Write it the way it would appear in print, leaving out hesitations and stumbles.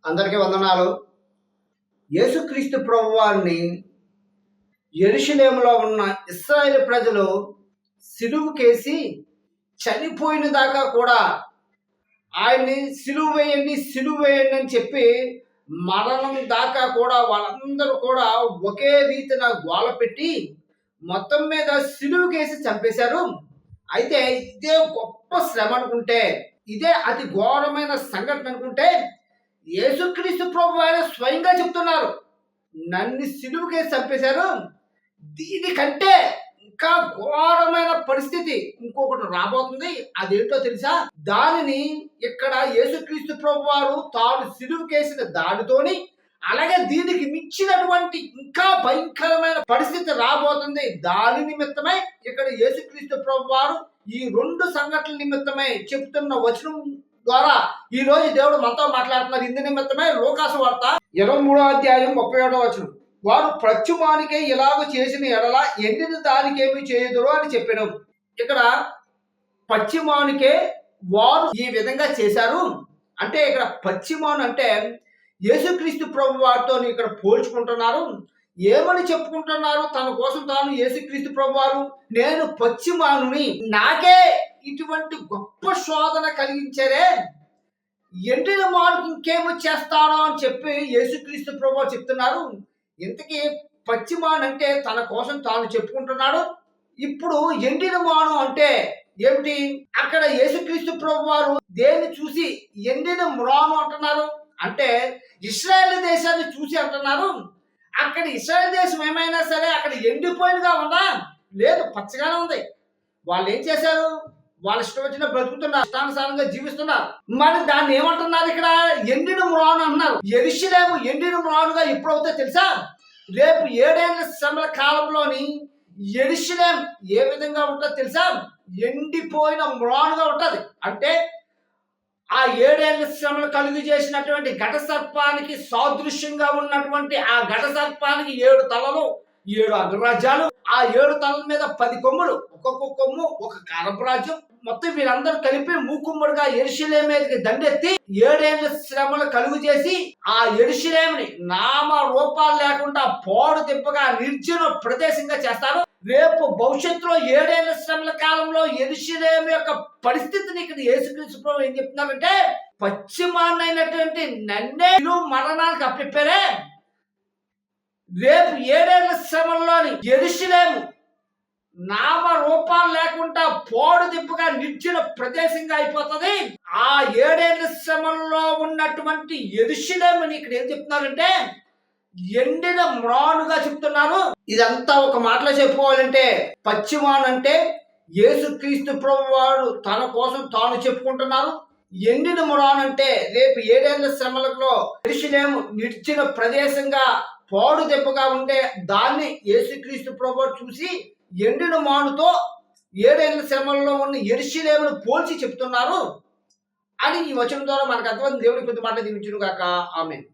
అందరికీ వందనాలు. యేసుక్రీస్తు ప్రభువారిని యెరూషలేములో ఉన్న ఇశ్రాయేలు ప్రజలు సిలువకేసి చనిపోయిన దాకా కూడా ఆయన్ని సిలువ వేయండి, సిలువ వేయండి అని చెప్పి మరణం దాకా కూడా వాళ్ళందరూ కూడా ఒకే రీతిన గోల పెట్టి మొత్తం మీద సిలువకేసి చంపేశారు. అయితే ఇదే గొప్ప శ్రమ అనుకుంటే, ఇదే అతి ఘోరమైన సంఘటన అనుకుంటే, యేసుక్రీస్తు ప్రభు ఆయన స్వయంగా చెప్తున్నారు, నన్ను సిలువకేసి చంపేశారు, దీనికంటే ఇంకా ఘోరమైన పరిస్థితి ఇంకొకటి రాబోతుంది. అదేంటో తెలుసా? దానిని ఇక్కడ యేసుక్రీస్తు ప్రభు వారు తాను సిలువకేసిన దానితోని, అలాగే దీనికి మించినటువంటి ఇంకా భయంకరమైన పరిస్థితి రాబోతుంది. దాని నిమిత్తమై ఇక్కడ యేసుక్రీస్తు ప్రభు వారు ఈ రెండు సంఘటనల నిమిత్తమై చెప్తున్న వచనం ద్వారా ఈ రోజు దేవుడు మనతో మాట్లాడుతున్నారు. ఇందు నిమిత్తమే లూకాసు వార్త 23:37 వారు ప్రత్యుమానికే ఇలాగ చేసిన ఎడల ఎండిన దానికేమి చేయుదురు అని చెప్పాను. ఇక్కడ పశ్చిమానికే వారు ఈ విధంగా చేశారు అంటే, ఇక్కడ పశ్చిమాను అంటే యేసుక్రీస్తు ప్రభు వారితో ఇక్కడ పోల్చుకుంటున్నారు. ఏమని చెప్పుకుంటున్నారు? తన కోసం తాను యేసుక్రీస్తు ప్రభు వారు, నేను పశ్చిమానుని, నాకే ఇటువంటి గొప్ప శోధన కలిగించారే, ఎండిన మానుకు ఇంకేమో చేస్తారో అని చెప్పి యేసుక్రీస్తు ప్రభు చెప్తున్నారు. ఇంతకీ పశ్చిమాను అంటే తన కోసం తాను చెప్పుకుంటున్నాడు. ఇప్పుడు ఎండిన మాను అంటే ఏమిటి? అక్కడ యేసుక్రీస్తు ప్రభు వారు దేన్ని చూసి ఎండిన మ్రాను అంటున్నారు అంటే, ఇశ్రాయేల్ దేశాన్ని చూసి అంటున్నారు. అక్కడ ఇశ్రాయేల్ దేశం ఏమైనా సరే అక్కడ ఎండిపోయినగా ఉందా? లేదు, పచ్చగానే ఉంది. వాళ్ళు ఏం చేశారు? వాళ్ళ ఇష్టం వచ్చిన బ్రతుకుతున్నారు, ఇష్టానుసారంగా జీవిస్తున్నారు. మరి దాన్ని ఏమంటున్నారు? ఇక్కడ ఎండిన మ్రాను అంటున్నారు. యెరూషలేము ఎండిన మ్రానుగా ఎప్పుడవుతుందో తెలుసా? రేపు 7 ఏళ్ల శ్రమల కాలంలోని యెరూషలేం ఏ విధంగా ఉంటుందో తెలుసా? ఎండిపోయిన మ్రానుగా ఉంటది. అంటే ఆ 7 ఏళ్ల శ్రమలు కలుగు చేసినటువంటి ఘట సర్పానికి సాదృశ్యంగా ఉన్నటువంటి ఆ ఘట సర్పానికి 7 తలలు, 7 అగ్రరాజ్యాలు, ఆ 7 తలల మీద 10 కొమ్ములు, ఒక్కొక్క కొమ్ము ఒక కారపు రాజ్యం. మొత్తం వీరందరూ కలిపి మూకుమ్మడిగా యెరూషలేము మీదకి దండెత్తి 7 ఏళ్ల శ్రమలు కలుగు చేసి ఆ యెరూషలేముని నామ రూపాలు లేకుండా పోడు తిప్పగా నిర్జన ప్రదేశంగా చేస్తారు. రేపు భవిష్యత్తులో 7 ఏళ్ల శ్రమల కాలంలో యెరూషలేము యొక్క పరిస్థితిని ఇక్కడ యేసుక్రీస్తు ప్రభు ఏం చెప్తున్నారంటే, పశ్చిమాన్నైనటువంటి నన్నే మరణానికి అప్పచెప్పారే, రేపు 7 ఏళ్ల శ్రమల్లోని యెరూషలేము నామ రూపాలు లేకుండా పోడు దిప్పుగా నిర్జన ప్రదేశంగా అయిపోతుంది. ఆ 7 ఏళ్ల శ్రమల్లో ఉన్నటువంటి యెరూషలేముని ఇక్కడ ఏం చెప్తున్నారంటే, ఎండిన మ్రానుగా చెప్తున్నారు. ఇదంతా ఒక మాటలో చెప్పుకోవాలంటే, పశ్చిమాన్ అంటే యేసుక్రీస్తు ప్రభు వారు తన కోసం తాను చెప్పుకుంటున్నారు. ఎండిన మ్రాను అంటే రేపు 7 ఏళ్ల శ్రమలలో యెరూషలేము నిర్జన ప్రదేశంగా పోడు దెబ్బగా ఉంటే దాన్ని యేసుక్రీస్తు ప్రభు చూసి ఎండిన మానుతో 7 ఏళ్ల శ్రమల్లో ఉన్న యెరూషలేమును పోల్చి చెప్తున్నారు అని ఈ వచనం ద్వారా మనకు అర్థం. దేవుని కొద్ది మాట దీవించును గాక. ఆమేన్.